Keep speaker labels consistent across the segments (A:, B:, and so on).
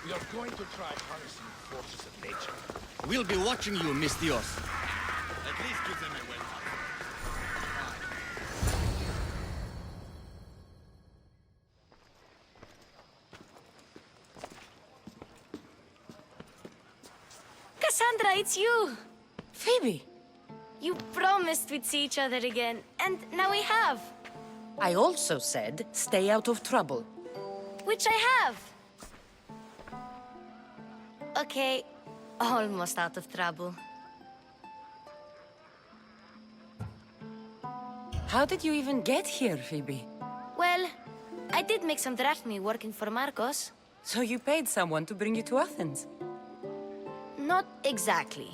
A: We are going to try harnessing the forces of nature.
B: We'll be watching you, Mystios. At least give them a welcome.
C: Cassandra, it's you!
D: Phoebe!
C: You promised we'd see each other again, and now we have.
D: I also said, stay out of trouble.
C: Which I have. Okay, almost out of trouble.
D: How did you even get here, Phoebe?
C: Well, I did make some drachmi working for Marcos.
D: So you paid someone to bring you to Athens?
C: Not exactly.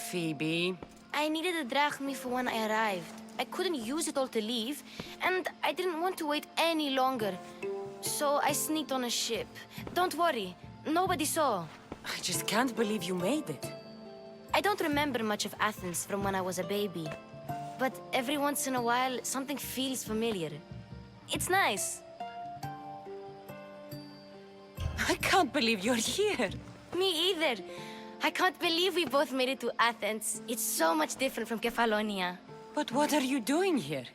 D: Phoebe...
C: I needed a drachmi for when I arrived. I couldn't use it all to leave, and I didn't want to wait any longer. So I sneaked on a ship. Don't worry, nobody saw.
D: I just can't believe you made it.
C: I don't remember much of Athens from when I was a baby. But every once in a while, something feels familiar. It's nice.
D: I can't believe you're here.
C: Me either. I can't believe we both made it to Athens. It's so much different from Kefalonia.
D: But what are you doing here?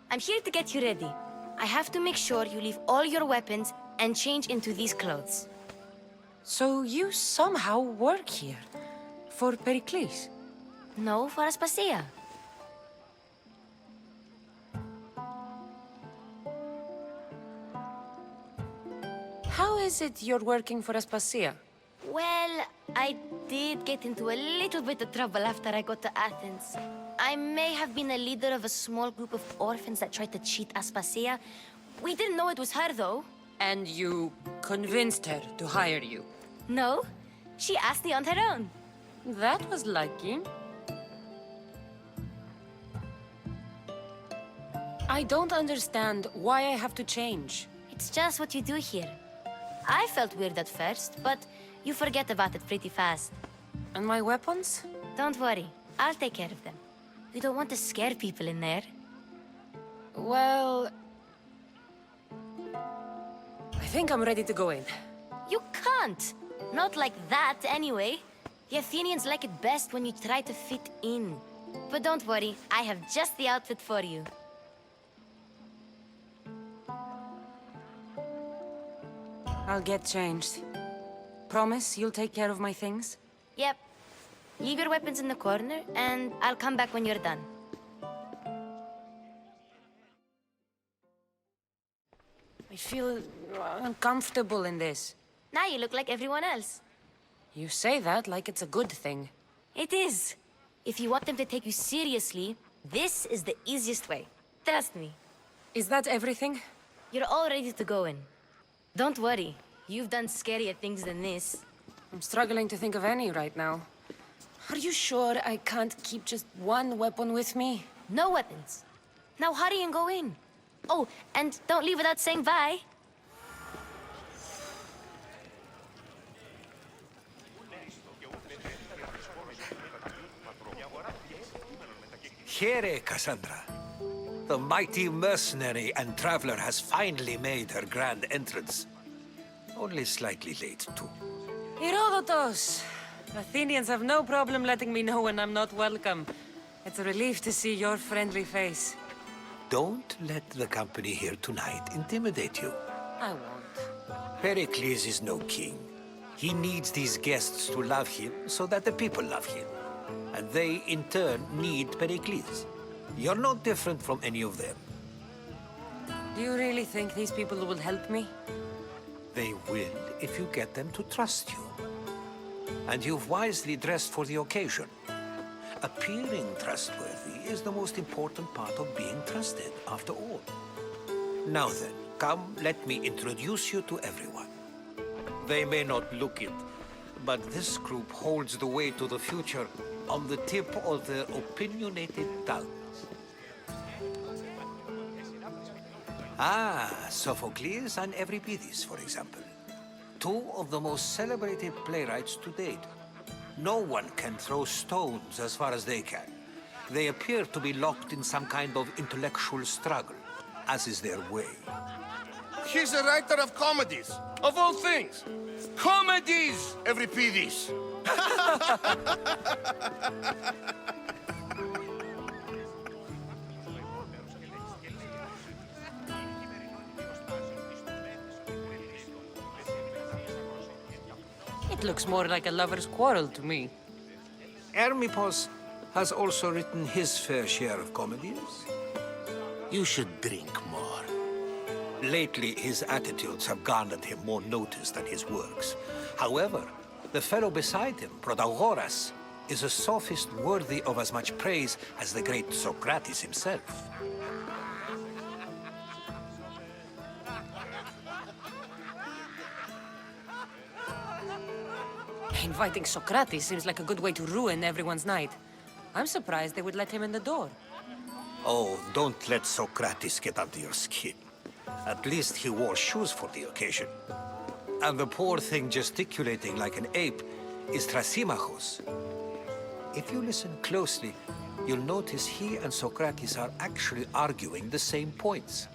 C: I'm here to get you ready. I have to make sure you leave all your weapons and change into these clothes.
D: So you somehow work here? For Perikles?
C: No, for Aspasia.
D: How is it you're working for Aspasia?
C: Well, I did get into a little bit of trouble after I got to Athens. I may have been a leader of a small group of orphans that tried to cheat Aspasia. We didn't know it was her, though.
D: And you convinced her to hire you?
C: No, she asked me on her own.
D: That was lucky. I don't understand why I have to change.
C: It's just what you do here. I felt weird at first, but you forget about it pretty fast.
D: And my weapons?
C: Don't worry, I'll take care of them. We don't want to scare people in there.
D: Well... I think I'm ready to go in.
C: You can't! Not like that, anyway. The Athenians like it best when you try to fit in. But don't worry, I have just the outfit for you.
D: I'll get changed. Promise you'll take care of my things?
C: Yep. Leave your weapons in the corner, and I'll come back when you're done.
D: I feel uncomfortable in this.
C: Now you look like everyone else.
D: You say that like it's a good thing.
C: It is. If you want them to take you seriously, this is the easiest way. Trust me.
D: Is that everything?
C: You're all ready to go in. Don't worry. You've done scarier things than this.
D: I'm struggling to think of any right now. Are you sure I can't keep just one weapon with me?
C: No weapons. Now hurry and go in. Oh, and don't leave without saying bye.
E: Here, Cassandra. The mighty mercenary and traveler has finally made her grand entrance. Only slightly late, too.
D: Herodotus! Athenians have no problem letting me know when I'm not welcome. It's a relief to see your friendly face.
E: Don't let the company here tonight intimidate you.
D: I won't.
E: Pericles is no king. He needs these guests to love him so that the people love him. and they, in turn, need Perikles. You're no different from any of them.
D: Do you really think these people will help me?
E: They will if you get them to trust you. And you've wisely dressed for the occasion. Appearing trustworthy is the most important part of being trusted, after all. Now then, come, let me introduce you to everyone. They may not look it, but this group holds the way to the future on the tip of their opinionated tongues. Ah, Sophocles and Euripides, for example. Two of the most celebrated playwrights to date. No one can throw stones as far as they can. They appear to be locked in some kind of intellectual struggle, as is their way.
A: He's a writer of comedies, of all things. Comedies, Euripides.
D: It looks more like a lover's quarrel to me.
E: Hermippos has also written his fair share of comedies.
A: You should drink more.
E: Lately, his attitudes have garnered him more notice than his works. However, the fellow beside him, Protagoras, is a sophist worthy of as much praise as the great Socrates himself.
D: Inviting Socrates seems like a good way to ruin everyone's night. I'm surprised they would let him in the door.
E: Oh, don't let Socrates get under your skin. At least he wore shoes for the occasion. And the poor thing gesticulating like an ape is Thrasymachos. If you listen closely, you'll notice he and Socrates are actually arguing the same points.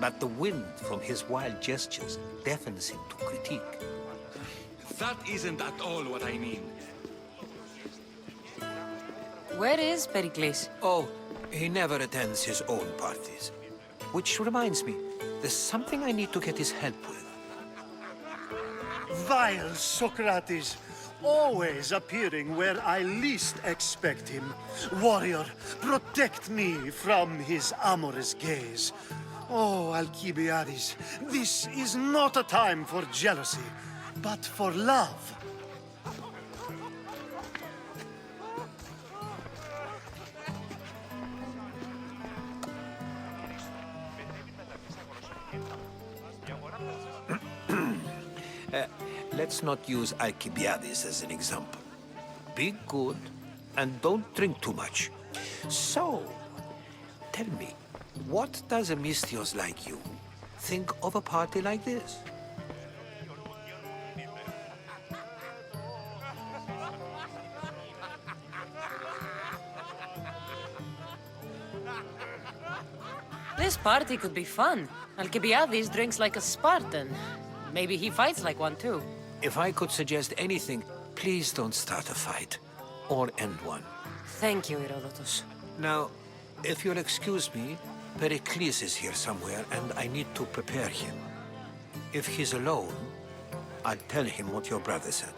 E: But the wind from his wild gestures deafens him to critique.
B: That isn't at all what I mean.
D: Where is Perikles?
E: Oh, he never attends his own parties. Which reminds me, there's something I need to get his help with.
F: Vile Socrates, always appearing where I least expect him. Warrior, protect me from his amorous gaze. Oh, Alcibiades, this is not a time for jealousy, but for love.
E: Let's not use Alcibiades as an example. Be good, and don't drink too much. So, tell me, what does a Mystios like you think of a party like this?
D: This party could be fun. Alcibiades drinks like a Spartan. Maybe he fights like one too.
E: If I could suggest anything, please don't start a fight, or end one.
D: Thank you, Herodotus.
E: Now, if you'll excuse me, Perikles is here somewhere, and I need to prepare him. If he's alone, I'll tell him what your brother said.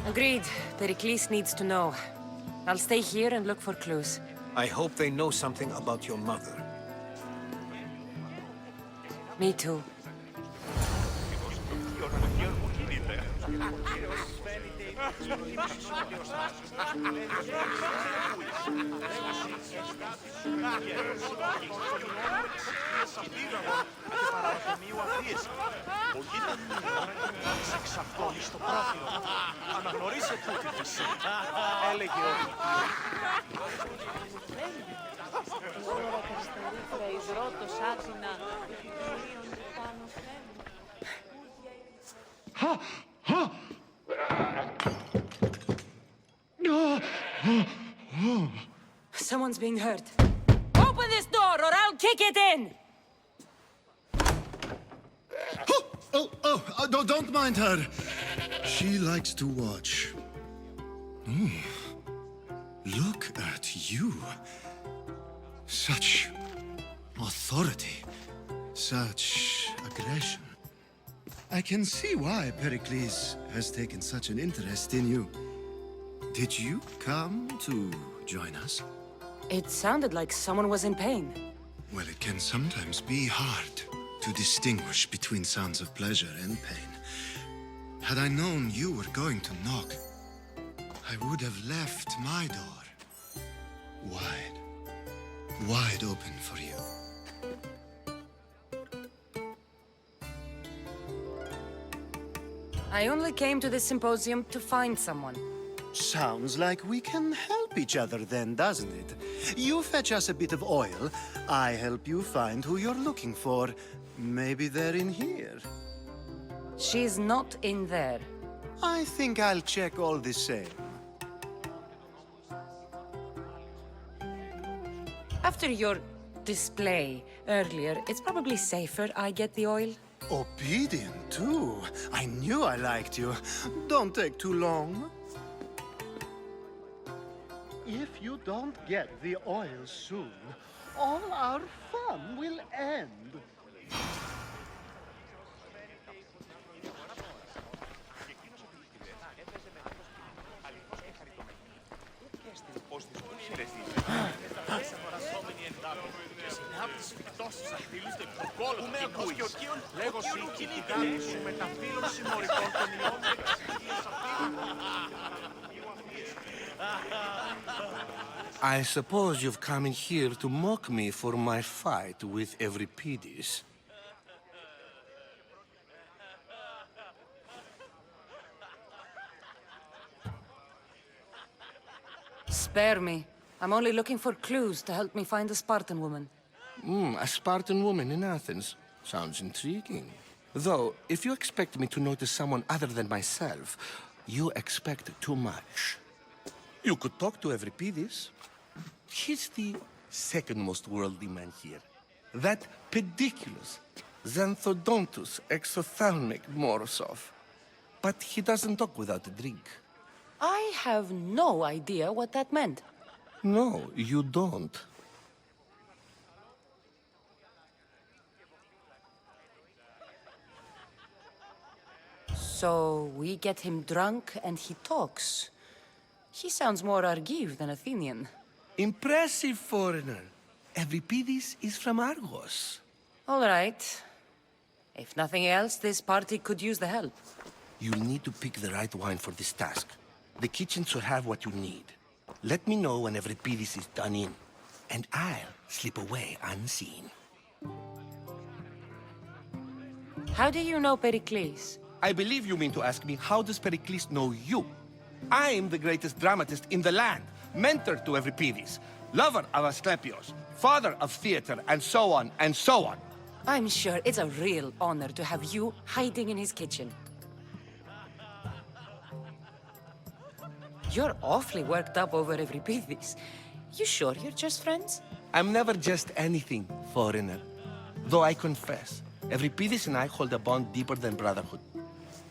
D: Agreed. Perikles needs to know. I'll stay here and look for clues.
E: I hope they know something about your mother.
D: Me too. Someone's being hurt. Open this door or I'll kick it in!
F: Don't mind her. She likes to watch. Look at you. Such authority. Such aggression. I can see why Perikles has taken such an interest in you. Did you come to join us?
D: It sounded like someone was in pain.
F: Well, it can sometimes be hard to distinguish between sounds of pleasure and pain. Had I known you were going to knock, I would have left my door wide open for you.
D: I only came to this symposium to find someone.
F: Sounds like we can help each other then, doesn't it? You fetch us a bit of oil, I help you find who you're looking for. Maybe they're in here.
D: She's not in there.
F: I think I'll check all the same.
D: After your display earlier, it's probably safer I get the oil.
F: Obedient, too. I knew I liked you. Don't take too long. If you don't get the oil soon, all our fun will end.
A: I suppose you've come in here to mock me for my fight with Euripides.
D: Spare me. I'm only looking for clues to help me find a Spartan woman.
A: A Spartan woman in Athens. Sounds intriguing. Though, if you expect me to notice someone other than myself, you expect too much. You could talk to Euripides. He's the second most worldly man here. That Perikles, Xanthodontus exophthalmic Morosov. But he doesn't talk without a drink.
D: I have no idea what that meant.
A: No, you don't.
D: So we get him drunk and he talks. He sounds more Argive than Athenian.
A: Impressive, foreigner. Euripides is from Argos.
D: All right. If nothing else, this party could use the help.
A: You'll need to pick the right wine for this task. The kitchen should have what you need. Let me know when Euripides is done in, and I'll slip away unseen.
D: How do you know Perikles?
A: I believe you mean to ask me, how does Perikles know you? I'm the greatest dramatist in the land, mentor to Euripides, lover of Asclepios, father of theater, and so on, and so on.
D: I'm sure it's a real honor to have you hiding in his kitchen. You're awfully worked up over Euripides. You sure you're just friends?
A: I'm never just anything, foreigner. Though I confess, Euripides and I hold a bond deeper than brotherhood.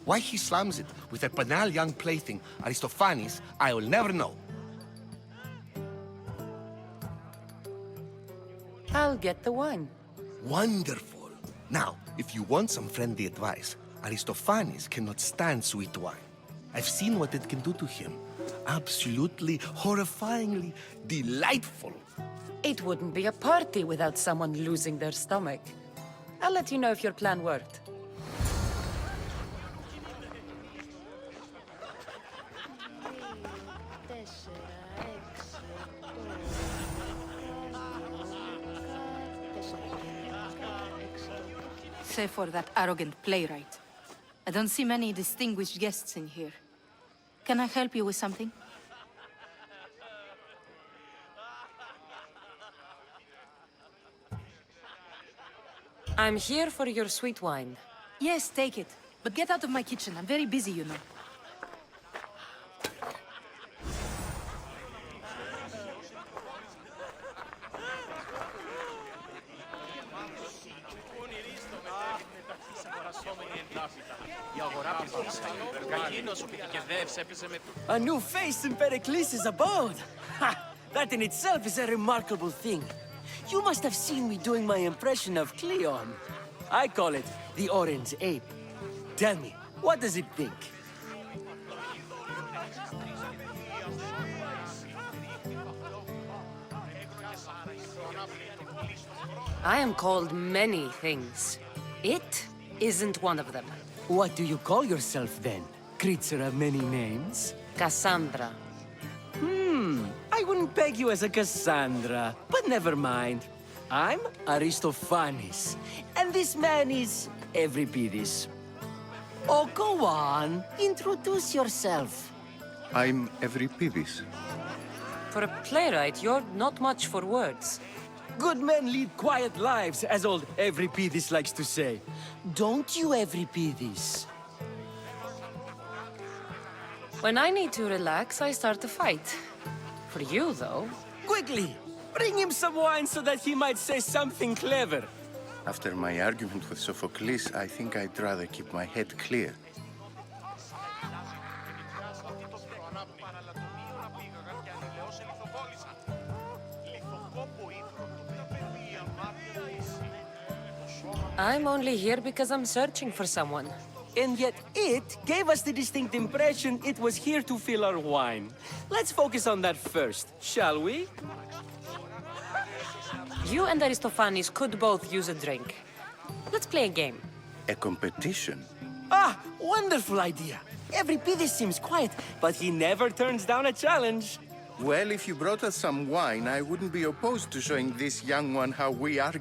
A: Why he slams it with a banal young plaything, Aristophanes, I will never know.
D: I'll get the wine.
A: Wonderful. Now, if you want some friendly advice, Aristophanes cannot stand sweet wine. I've seen what it can do to him. Absolutely, horrifyingly delightful.
D: It wouldn't be a party without someone losing their stomach. I'll let you know if your plan worked.
G: Save for that arrogant playwright. I don't see many distinguished guests in here. Can I help you with something?
D: I'm here for your sweet wine.
G: Yes, take it. But get out of my kitchen. I'm very busy, you know.
H: A new face in Perikles' abode! Ha! That in itself is a remarkable thing. You must have seen me doing my impression of Cleon. I call it the Orange Ape. Tell me, what does it think?
D: I am called many things. It isn't one of them.
H: What do you call yourself then? Creature of many names?
D: Cassandra.
H: I wouldn't peg you as a Cassandra, but never mind. I'm Aristophanes, and this man is Euripides. Oh, go on. Introduce yourself.
I: I'm Euripides.
D: For a playwright, you're not much for words.
H: Good men lead quiet lives, as old Euripides likes to say. Don't you, Euripides?
D: When I need to relax, I start to fight. For you, though.
H: Quickly! Bring him some wine so that he might say something clever.
I: After my argument with Sophocles, I think I'd rather keep my head clear.
D: I'm only here because I'm searching for someone.
H: And yet it gave us the distinct impression it was here to fill our wine. Let's focus on that first, shall we?
D: You and Aristophanes could both use a drink. Let's play a game.
I: A competition?
H: Ah, wonderful idea. Euripides seems quiet, but he never turns down a challenge.
I: Well, if you brought us some wine, I wouldn't be opposed to showing this young one how we are.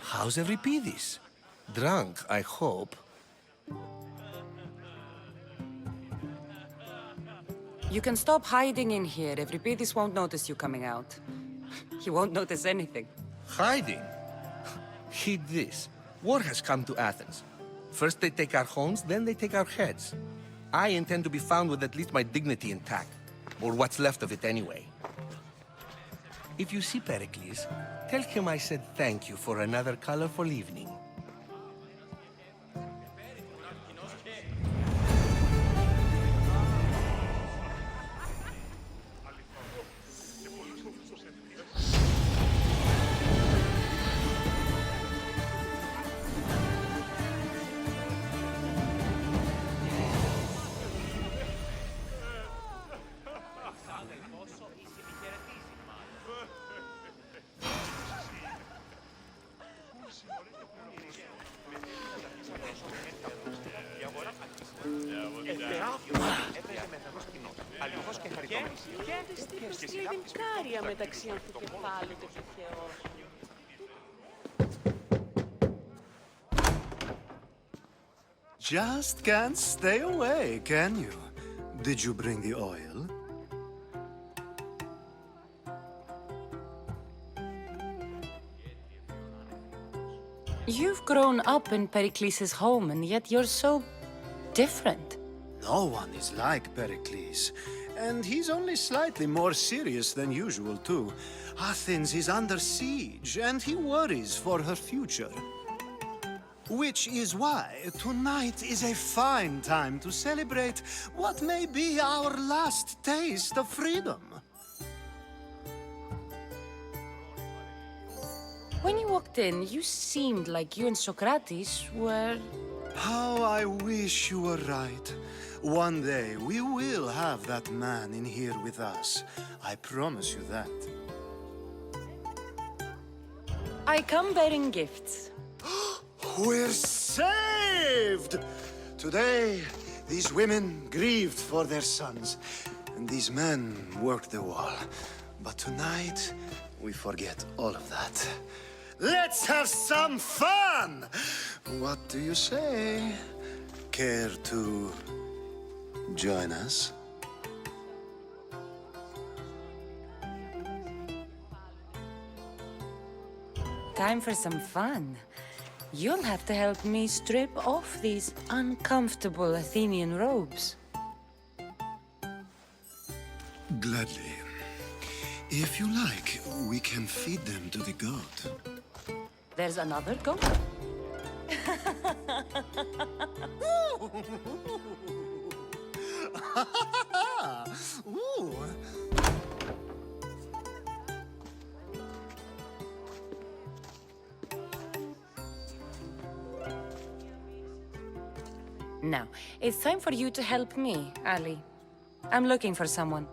A: How's Euripides? Drunk, I hope.
D: You can stop hiding in here. Euripides won't notice you coming out. He won't notice anything.
A: Hiding? Heed this. War has come to Athens. First they take our homes, then they take our heads. I intend to be found with at least my dignity intact. Or what's left of it anyway. If you see Perikles, tell him I said thank you for another colorful evening.
F: Just can't stay away, can you? Did you bring the oil?
D: You've grown up in Perikles' home, and yet you're so different.
F: No one is like Perikles. And he's only slightly more serious than usual, too. Athens is under siege, and he worries for her future. Which is why tonight is a fine time to celebrate what may be our last taste of freedom.
D: When you walked in, you seemed like you and Socrates were...
F: How I wish you were right. One day we will have that man in here with us. I promise you that.
D: I come bearing gifts.
F: We're saved! Today, these women grieved for their sons, and these men worked the wall. But tonight, we forget all of that. Let's have some fun! What do you say? Care to join us?
D: Time for some fun. You'll have to help me strip off these uncomfortable Athenian robes.
F: Gladly. If you like, we can feed them to the goat.
D: There's another goat?
F: Ooh.
D: Now, it's time for you to help me, Ali. I'm looking for someone.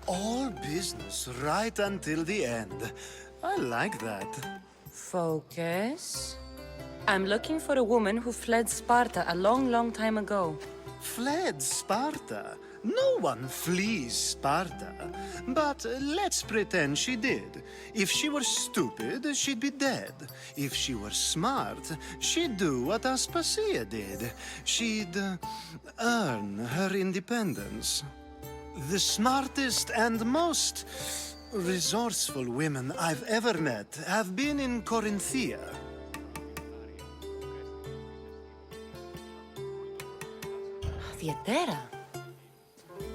F: All business right until the end. I like that.
D: Focus. I'm looking for a woman who fled Sparta a long, long time ago.
F: Fled Sparta? No one flees Sparta. But let's pretend she did. If she were stupid, she'd be dead. If she were smart, she'd do what Aspasia did. She'd earn her independence. The smartest and most resourceful women I've ever met have been in Corinthia.
D: Theatera.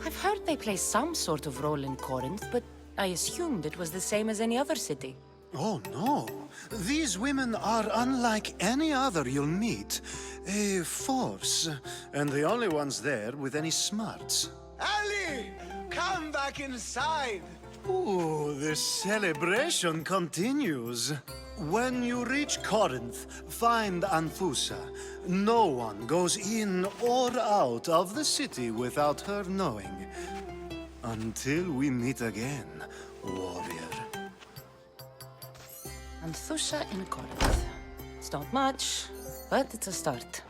D: I've heard they play some sort of role in Corinth, but I assumed it was the same as any other city.
F: Oh, no. These women are unlike any other you'll meet. A force, and the only ones there with any smarts.
J: Ali! Come back inside!
F: Ooh, the celebration continues. When you reach Corinth, find Anfusa. No one goes in or out of the city without her knowing. Until we meet again, warrior.
D: Anthusha in Corinth. It's not much, but it's a start.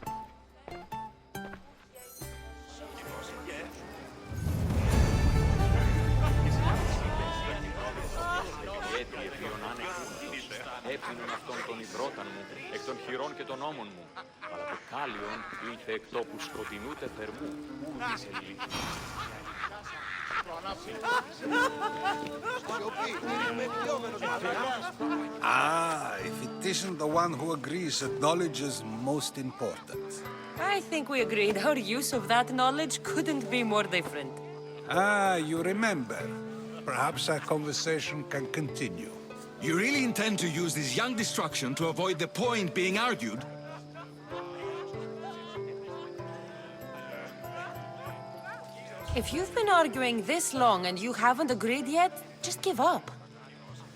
K: Έπινον αυτόν τον υδρόταν μου, εκ των χειρών και των ώμων μου. Αλλά το κάλιον ήλθε εκ τόπου σκοτεινούτε θερμού, ούδησε λύθη.
E: If it isn't the one who agrees that knowledge is most important.
D: I think we agreed our use of that knowledge couldn't be more different.
E: You remember.
J: Perhaps our conversation can continue.
B: You really intend to use this young destruction to avoid the point being argued?
D: If you've been arguing this long and you haven't agreed yet, just give up.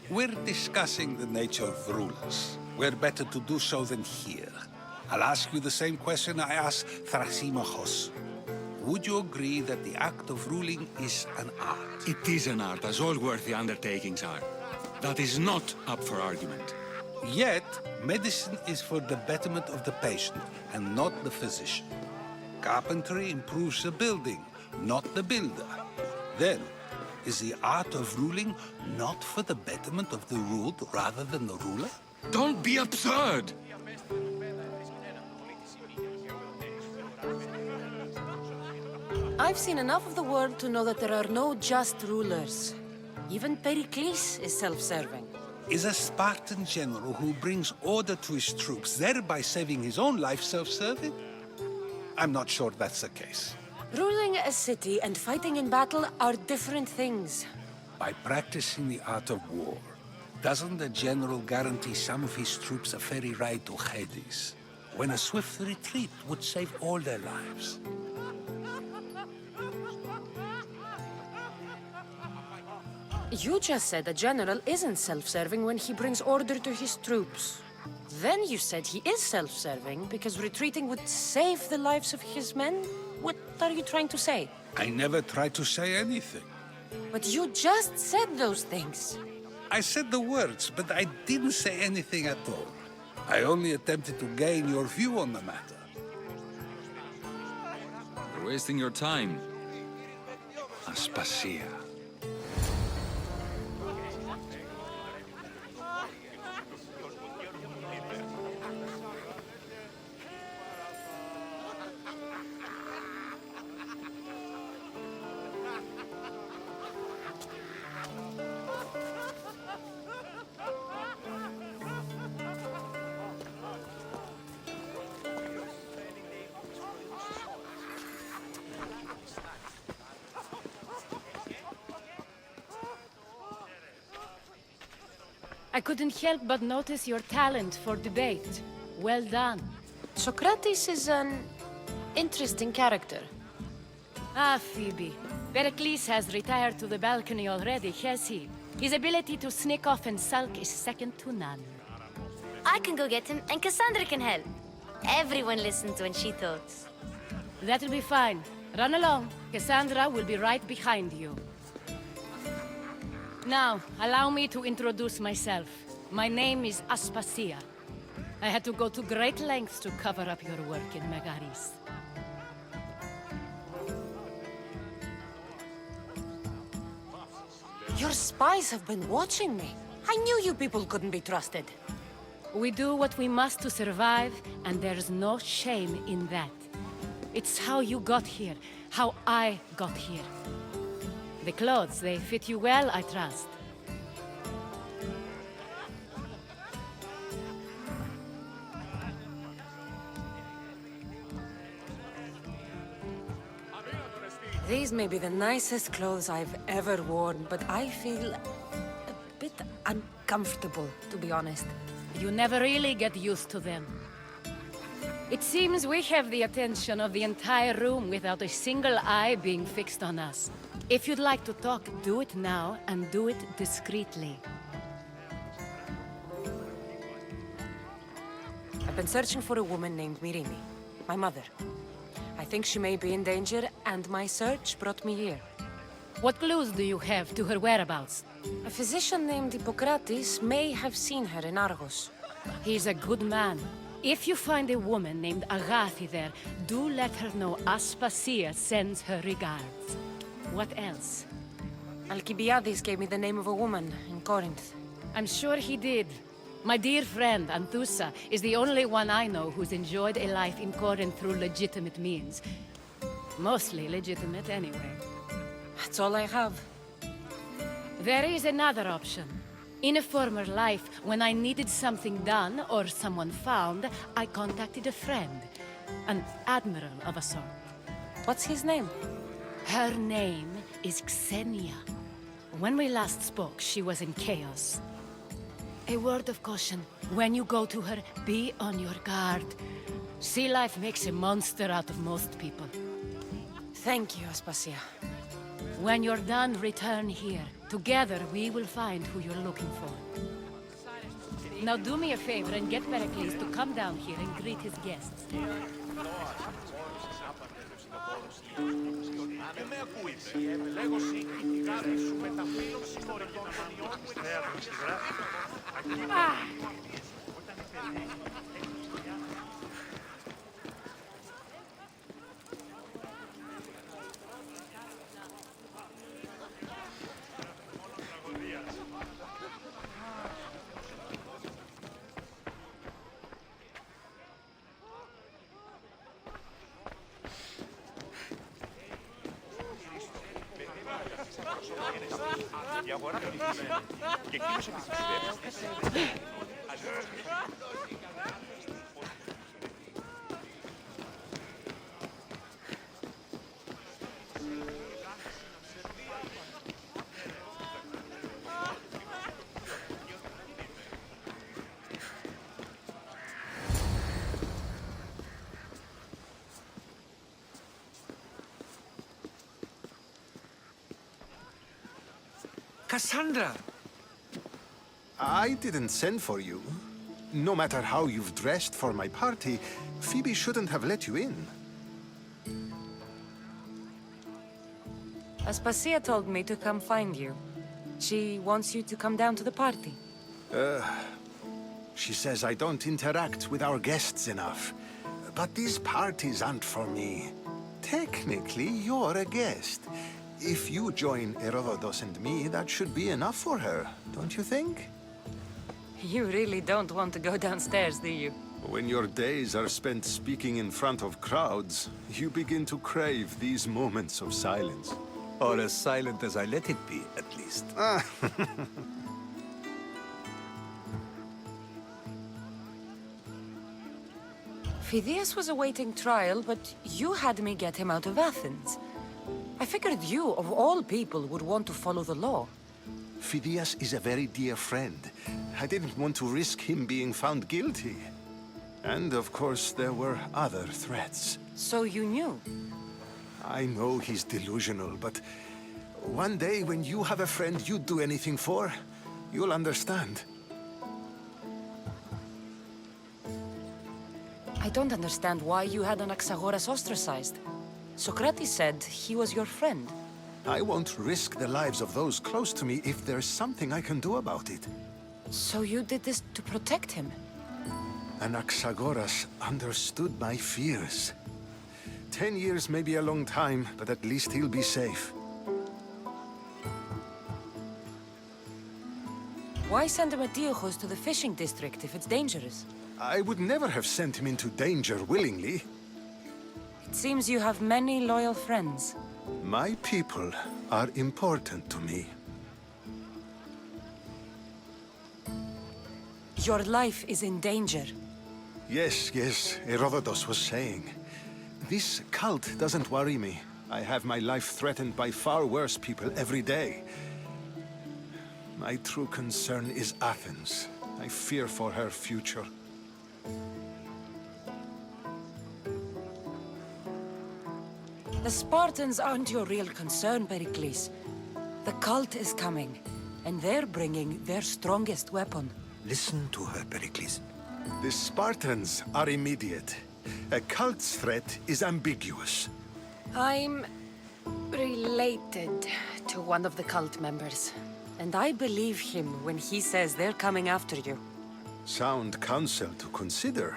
J: We're discussing the nature of rulers. Where better to do so than here? I'll ask you the same question I asked Thrasymachos. Would you agree that the act of ruling is an art?
B: It is an art, as all worthy undertakings are. That is not up for argument.
J: Yet, medicine is for the betterment of the patient, and not the physician. Carpentry improves the building, not the builder. Then, is the art of ruling not for the betterment of the ruled rather than the ruler?
B: Don't be absurd!
D: I've seen enough of the world to know that there are no just rulers. Even Perikles is self-serving.
J: Is a Spartan general who brings order to his troops, thereby saving his own life, self-serving? I'm not sure that's the case.
D: Ruling a city and fighting in battle are different things.
J: By practicing the art of war, doesn't the general guarantee some of his troops a ferry ride to Hades, when a swift retreat would save all their lives?
D: You just said a general isn't self-serving when he brings order to his troops. Then you said he is self-serving because retreating would save the lives of his men? What are you trying to say?
J: I never tried to say anything.
D: But you just said those things.
J: I said the words, but I didn't say anything at all. I only attempted to gain your view on the matter.
B: You're wasting your time.
J: Aspasia.
L: I couldn't help but notice your talent for debate. Well done.
D: Socrates is an interesting character.
L: Ah, Phoebe. Pericles has retired to the balcony already, has he? His ability to sneak off and sulk is second to none.
C: I can go get him, and Cassandra can help. Everyone listens when she talks.
L: That'll be fine. Run along. Cassandra will be right behind you. Now, allow me to introduce myself. My name is Aspasia. I had to go to great lengths to cover up your work in Megaris.
D: Your spies have been watching me. I knew you people couldn't be trusted.
L: We do what we must to survive, and there's no shame in that. It's how you got here, how I got here. The clothes, they fit you well, I trust.
D: These may be the nicest clothes I've ever worn, but I feel a bit uncomfortable, to be honest.
L: You never really get used to them. It seems we have the attention of the entire room without a single eye being fixed on us. If you'd like to talk, do it now, and do it discreetly.
D: I've been searching for a woman named Myrine, my mother. I think she may be in danger, and my search brought me here.
L: What clues do you have to her whereabouts?
D: A physician named Hippocrates may have seen her in Argos.
L: He's a good man. If you find a woman named Agathi there, do let her know Aspasia sends her regards. What else?
D: Alcibiades gave me the name of a woman in Corinth.
L: I'm sure he did. My dear friend, Anthusa, is the only one I know who's enjoyed a life in Corinth through legitimate means. Mostly legitimate, anyway.
D: That's all I have.
L: There is another option. In a former life, when I needed something done or someone found, I contacted a friend. An admiral of a sort.
D: What's his name?
L: Her name is Xenia. When we last spoke, she was in chaos. A word of caution. When you go to her, be on your guard. Sea life makes a monster out of most people.
D: Thank you, Aspasia.
L: When you're done, return here. Together, we will find who you're looking for. Now do me a favor and get Perikles to come down here and greet his guests.
E: Cassandra!
M: I didn't send for you. No matter how you've dressed for my party, Phoebe shouldn't have let you in.
D: Aspasia told me to come find you. She wants you to come down to the party.
M: She says I don't interact with our guests enough. But these parties aren't for me. Technically, you're a guest. If you join Herodotus and me, that should be enough for her, don't you think?
D: You really don't want to go downstairs, do you?
M: When your days are spent speaking in front of crowds, you begin to crave these moments of silence.
E: Or as silent as I let it be, at least.
D: Phidias was awaiting trial, but you had me get him out of Athens. I figured you, of all people, would want to follow the law.
M: Phidias is a very dear friend. I didn't want to risk him being found guilty. And of course, there were other threats.
D: So you knew?
M: I know he's delusional, but one day when you have a friend you'd do anything for, you'll understand.
D: I don't understand why you had Anaxagoras ostracized. Socrates said he was your friend.
M: I won't risk the lives of those close to me if there's something I can do about it.
D: So you did this to protect him?
M: Anaxagoras understood my fears. 10 years may be a long time, but at least he'll be safe.
D: Why send Antiochos to the fishing district if it's dangerous?
M: I would never have sent him into danger willingly.
D: It seems you have many loyal friends.
M: My people are important to me.
D: Your life is in danger.
M: Yes, Herodotus was saying. This cult doesn't worry me. I have my life threatened by far worse people every day. My true concern is Athens. I fear for her future.
D: The Spartans aren't your real concern, Perikles. The cult is coming, and they're bringing their strongest weapon.
E: Listen to her, Perikles.
M: The Spartans are immediate. A cult's threat is ambiguous.
D: I'm related to one of the cult members, and I believe him when he says they're coming after you.
M: Sound counsel to consider.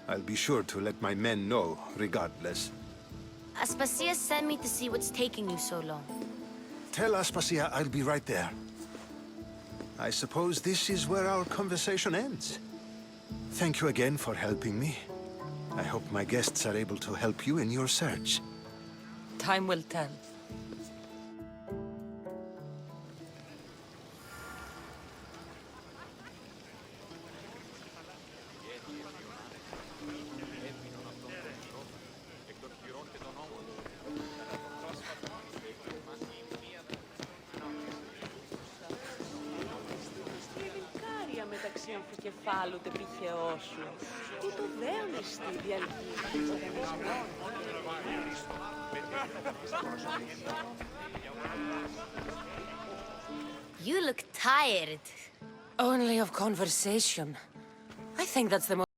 M: I'll be sure to let my men know, regardless.
C: Aspasia sent me to see what's taking you so long.
M: Tell Aspasia I'll be right there. I suppose this is where our conversation ends. Thank you again for helping me. I hope my guests are able to help you in your search.
D: Time will tell. κεφάλου τεπιχαιό σου, τούτο δέον εστί διαλυγή οργανισμών.
C: You look tired.
D: Only of conversation. I think that's the most...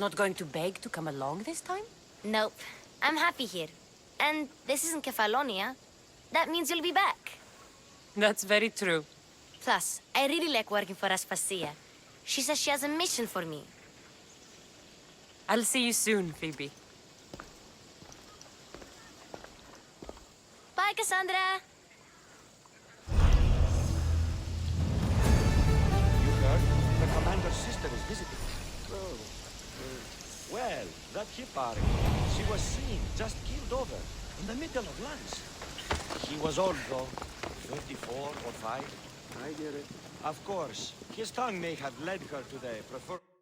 D: Not going to beg to come along this time?
C: Nope. I'm happy here. And this isn't Kefalonia. That means you'll be back.
D: That's very true.
C: Plus, I really like working for Aspasia. She says she has a mission for me.
D: I'll see you soon, Phoebe.
C: Bye, Cassandra!
N: You heard? The commander's sister is visiting. Well, that Hipari, she was seen, just killed over, in the middle of lunch. He was old, though. 34 or 5.
F: I get it.
N: Of course, his tongue may have led her to the preferred...